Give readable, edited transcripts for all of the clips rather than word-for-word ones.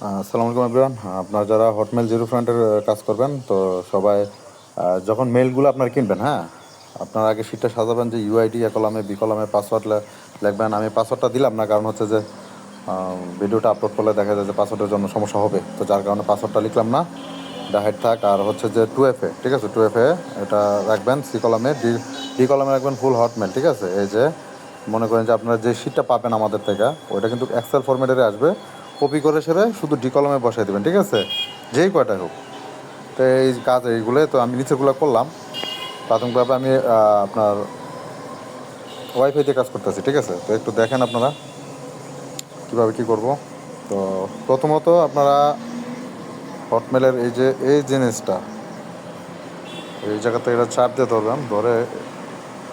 আসসালামু আলাইকুম এভরিওয়ান। আপনার যারা হটমেল জিরো ফ্রন্টের কাজ করবেন, তো সবাই যখন মেলগুলো আপনার কিনবেন, হ্যাঁ, আপনার আগে শিটটা সাজাবেন যে ইউআইডি এ কলামে বি কলামে পাসওয়ার্ড লিখবেন। আমি পাসওয়ার্ডটা দিলাম না, কারণ হচ্ছে যে ভিডিওটা আপলোড করলে দেখা যায় যে পাসওয়ার্ডের জন্য সমস্যা হবে, তো যার কারণে পাসওয়ার্ডটা লিখলাম না, এটা হাইড থাক। আর হচ্ছে যে 2FA, ঠিক আছে, 2FA এটা রাখবেন। সি কলামে ডি কলামে রাখবেন ফুল হটমেল, ঠিক আছে। এই যে মনে করেন যে আপনারা যে শিটটা পাবেন আমাদের থেকে, ওইটা কিন্তু এক্সেল ফরম্যাটে আসবে, কপি করে সেরে শুধু ডি কলমে বসাই দেবেন, ঠিক আছে, যেই কয়টা হোক। তো এই কাজ এইগুলো তো আমি নিচেগুলো করলাম। প্রাথমিকভাবে আমি আপনার ওয়াইফাইতে কাজ করতেছি, ঠিক আছে। তো একটু দেখেন আপনারা কীভাবে কী করব। তো প্রথমত আপনারা হটমেলের এই যে এই জিনিসটা, এই জায়গাতে এটা চাপ দিয়ে ধরবেন, ধরে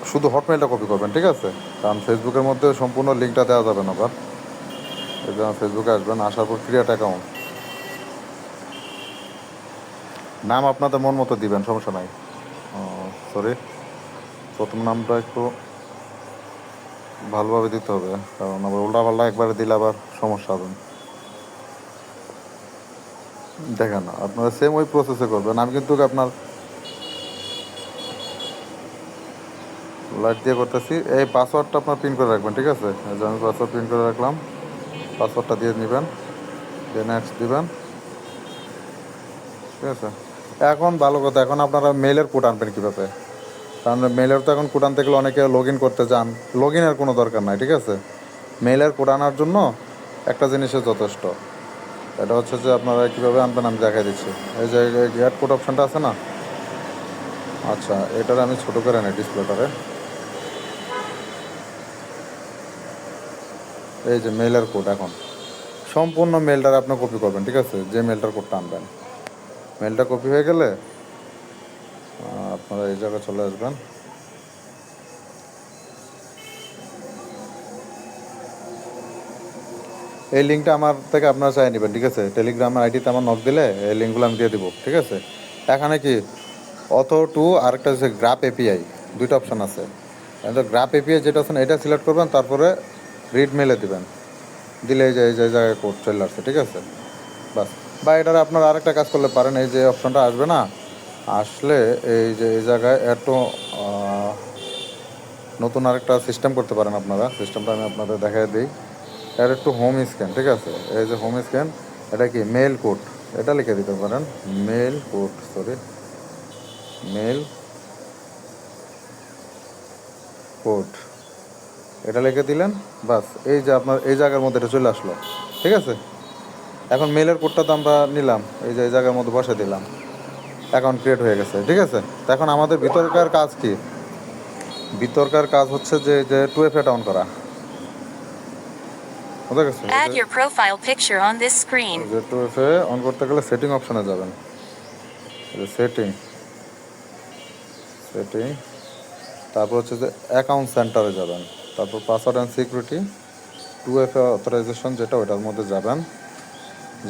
শুধু হটমেলটা কপি করবেন, ঠিক আছে। কারণ ফেসবুকের মধ্যে সম্পূর্ণ লিঙ্কটা দেওয়া যাবে না। আবার এই যে ফেসবুকে আসবেন, আসার পর ক্রিয়েট অ্যাকাউন্ট, নাম আপনাদের মন মতো দিবেন, সমস্যা নাই। সরি, প্রথম নামটা একটু ভালোভাবে দিতে হবে, কারণ আবার উল্টাপাল্টা একবারে দিলে আবার সমস্যা হবে। দেখেন, আপনারা সেম ওই প্রসেসে করবেন। আমি কিন্তু আপনার লাইট দিয়ে করতেছি। এই পাসওয়ার্ডটা আপনার প্রিন্ট করে রাখবেন, ঠিক আছে। এই যে আমি পাসওয়ার্ড প্রিন্ট করে রাখলাম, পাসওয়ার্ডটা দিয়ে নেবেন, দিয়ে নেক্সট দিবেন, ঠিক আছে। এখন ভালো কথা, এখন আপনারা মেইলের কোড আনবেন কীভাবে? কারণ মেইলের তো এখন কোড আনতে গেলে অনেকে লগ ইন করতে যান, লগ ইনের কোনো দরকার নাই, ঠিক আছে। মেইলের কোড আনার জন্য একটা জিনিসের যথেষ্ট, এটা হচ্ছে যে আপনারা কীভাবে আনবেন আমি দেখাই দিচ্ছি। এই যে গেট কোড অপশানটা আছে না, আচ্ছা, এটার আমি ছোটো করে নেই ডিসপ্লেটারে। এই যে মেইলের কোড, এখন সম্পূর্ণ মেলটার আপনি কপি করবেন, ঠিক আছে। যে মেলটার কোডটা আনবেন, মেলটা কপি হয়ে গেলে আপনারা এই জায়গায় চলে আসবেন। এই লিঙ্কটা আমার থেকে আপনারা চাই নেবেন, ঠিক আছে। টেলিগ্রামের আইডিতে আমার নক দিলে এই লিঙ্কগুলো আমি দিয়ে দিব, ঠিক আছে। এখানে কি অথো টু আরেকটা হচ্ছে গ্রাফ এপিআই, দুইটা অপশান আছে। গ্রাফ এপিআই যেটা আছে না, এটা সিলেক্ট করবেন, তারপরে রিড মেলে দিবেন, দিলে এই যে এই জায়গায় কোড চলে আসছে, ঠিক আছে, বাস। বা এটার আপনারা আরেকটা কাজ করলে পারেন, এই যে অপশানটা আসবে না, আসলে এই যে এই জায়গায় একটু নতুন আরেকটা সিস্টেম করতে পারেন আপনারা। সিস্টেমটা আমি আপনাদের দেখাই দিই। এর একটু হোম স্ক্যান, ঠিক আছে। এই যে হোম স্ক্যান, এটা কি মেল কোড, এটা লিখে দিতে পারেন, mail code, sorry, mail code, এটা লিখে দিলেন, বাস। এই যে আপনার এই জায়গার মধ্যে এটা চলে আসলো, ঠিক আছে। এখন মেলের কোডটা তো আমরা নিলাম, এই যে এই জায়গার মধ্যে বসে দিলাম, অ্যাকাউন্ট ক্রিয়েট হয়ে গেছে, ঠিক আছে। তো এখন আমাদের ভিতরকার কাজ কি? ভিতরকার কাজ হচ্ছে যে যে 2FA অন করা, বুঝা গেছে। Add your profile picture on this screen. যে 2FA অন করতে গেলে সেটিং অপশানে যাবেন, সেটিং, তারপর হচ্ছে যে অ্যাকাউন্ট সেন্টারে যাবেন, তারপর password and security, 2FA authorisation যেটা, ওইটার মধ্যে যাবেন।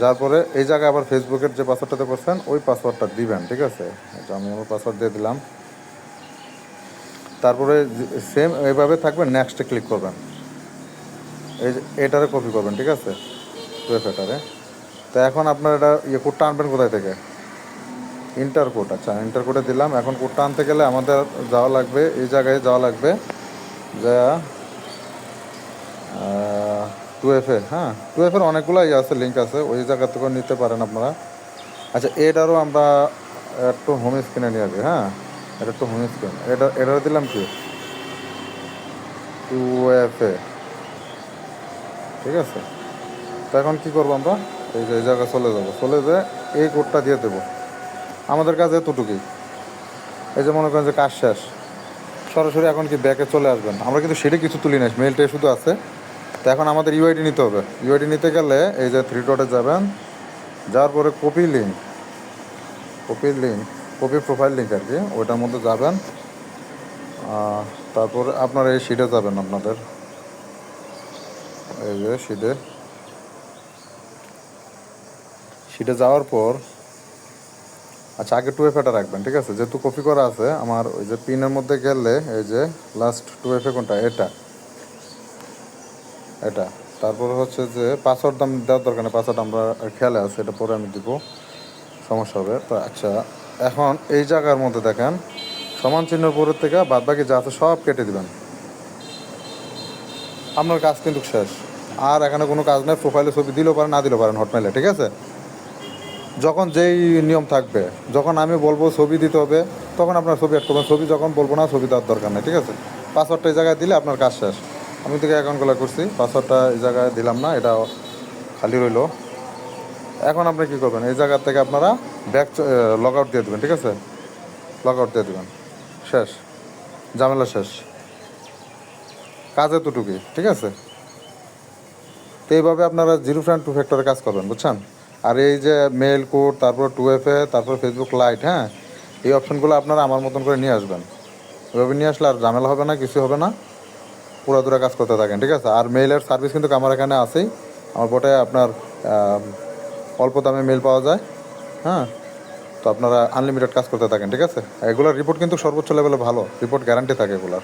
যার পরে এই জায়গায় আবার ফেসবুকের যে পাসওয়ার্ডটাতে করছেন ওই পাসওয়ার্ডটা দিবেন, ঠিক আছে। এটা আমি আমার পাসওয়ার্ড দিয়ে দিলাম। তারপরে সেম এইভাবে থাকবে, নেক্সটে ক্লিক করবেন, এই যে এটারে কপি করবেন, ঠিক আছে, 2FAটারে। তো এখন আপনার এটা কোডটা আনবেন কোথায় থেকে? ইন্টার কোড, আচ্ছা, ইন্টার কোডে দিলাম। এখন কোডটা আনতে গেলে আমাদের যাওয়া লাগবে, এই জায়গায় যাওয়া লাগবে, যা 2FA, হ্যাঁ, 2FAর অনেকগুলো আছে, লিঙ্ক আছে, ওই জায়গা থেকে নিতে পারেন আপনারা। আচ্ছা, এটারও আমরা একটু হোম স্ক্রিনে নিয়ে আসি, হ্যাঁ, এটা একটু হোম স্ক্রিন, এটারও দিলাম কি 2FA, ঠিক আছে। তো এখন কী করবো আমরা? এই যে এই জায়গায় চলে যাবো, চলে যেয়ে এই কোডটা দিয়ে দেবো। আমাদের কাছে এতটুকুই। এই যে মনে করেন যে কাজ শেষ, সরাসরি এখন কি ব্যাকে চলে আসবেন। আমরা কিন্তু সেটা কিছু তুলি না, মেলটাই শুধু আছে। তো এখন আমাদের ইউআইডি নিতে হবে। ইউআইডি নিতে গেলে এই যে 3 ডটে যাবেন, যাওয়ার পরে copy link, copy profile link আর কি, ওইটার মধ্যে যাবেন। তারপর আপনারা এই শিটে যাবেন, আপনাদের এই যে শিটে যাওয়ার পর, আচ্ছা, আগে 2FAটা রাখবেন, ঠিক আছে, যেহেতু কপি করা আছে আমার। ওই যে পিনের মধ্যে গেলে এই যে লাস্ট 2FA কোনটা, এটা তারপর হচ্ছে যে পাসওয়ার্ড দাম দেওয়ার দরকার নেই, পাসওয়ার্ড আমরা খেয়ালে আছে, এটা পরে আমি দিব, সমস্যা হবে। তো আচ্ছা, এখন এই জায়গার মধ্যে দেখেন সমান চিহ্নের উপরের থেকে বাদ বাকি যা আছে সব কেটে দিবেন। আপনার কাজ কিন্তু শেষ। আর এখানে কোনো কাজ নেই, প্রোফাইলে ছবি দিলেও পারেন, না দিলেও পারেন হটমেলে, ঠিক আছে? যখন যেই নিয়ম থাকবে, যখন আমি বলবো ছবি দিতে হবে তখন আপনার ছবি অ্যাড করবেন, ছবি যখন বলবো না ছবি দেওয়ার দরকার নেই, ঠিক আছে? পাসওয়ার্ডটা এই জায়গায় দিলে আপনার কাজ শেষ। আমি থেকে অ্যাকাউন্টগুলো করছি, পাসওয়ার্ডটা এই জায়গায় দিলাম না, এটা খালি রইলো। এখন আপনি কী করবেন, এই জায়গা থেকে আপনারা ব্যাক লগ আউট দিয়ে দেবেন, ঠিক আছে? লগ আউট দিয়ে দেবেন, শেষ, ঝামেলা শেষ, কাজ এতটুকুই, ঠিক আছে? তো এইভাবে আপনারা জিরো ফ্রেন্ড টু ফ্যাক্টরে কাজ করবেন, বুঝছেন? আর এই যে মেল কোড, তারপর 2FA, তারপর ফেসবুক লাইট, হ্যাঁ, এই অপশনগুলো আপনারা আমার মতন করে নিয়ে আসবেন। এভাবে নিয়ে আসলে আর ঝামেলা হবে না, কিছু হবে না, পুরো দূরে কাজ করতে থাকেন, ঠিক আছে? আর মেইলের সার্ভিস কিন্তু আমার এখানে আছেই, আমার বোটে আপনার অল্প দামে মেল পাওয়া যায়, হ্যাঁ। তো আপনারা আনলিমিটেড কাজ করতে থাকেন, ঠিক আছে? এগুলোর রিপোর্ট কিন্তু সর্বোচ্চ লেভেলে ভালো রিপোর্ট, গ্যারান্টি থাকে এগুলোর।